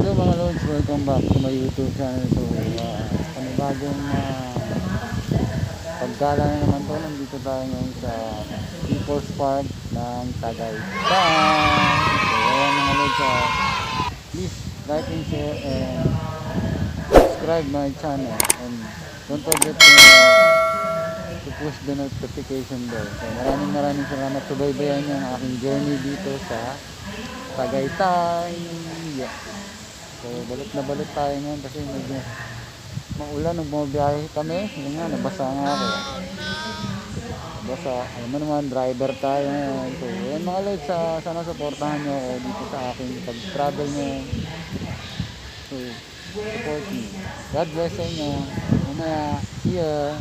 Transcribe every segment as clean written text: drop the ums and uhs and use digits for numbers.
Hello mga Lods, welcome back to my YouTube channel. So, panibagong pagkala na naman to. Nandito tayo ngayon sa People's Park ng Tagaytay. So, ayan mga Lods, please like and share and subscribe my channel. And don't forget to push the notification bell. So, maraming salamat. Subaybayan niyo ang aking journey dito sa Tagaytay. Yeah. So balik tayo ngayon kasi medyo maulan nung bumabiyahe kami. Yun nga, nabasa nga ako. Basa, alam mo naman, driver tayo ngayon. So yun mga Lods, sana supportahan nyo ako dito sa aking pag-travel ngayon. So support me. God bless sa inyo. Mamaya, see ya.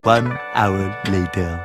One hour later.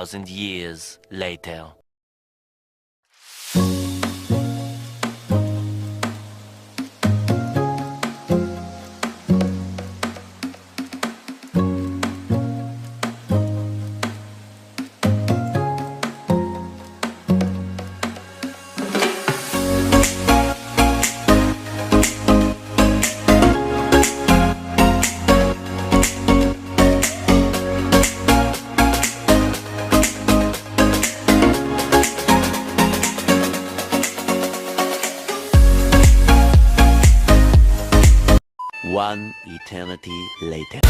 2,000 years later. One eternity later.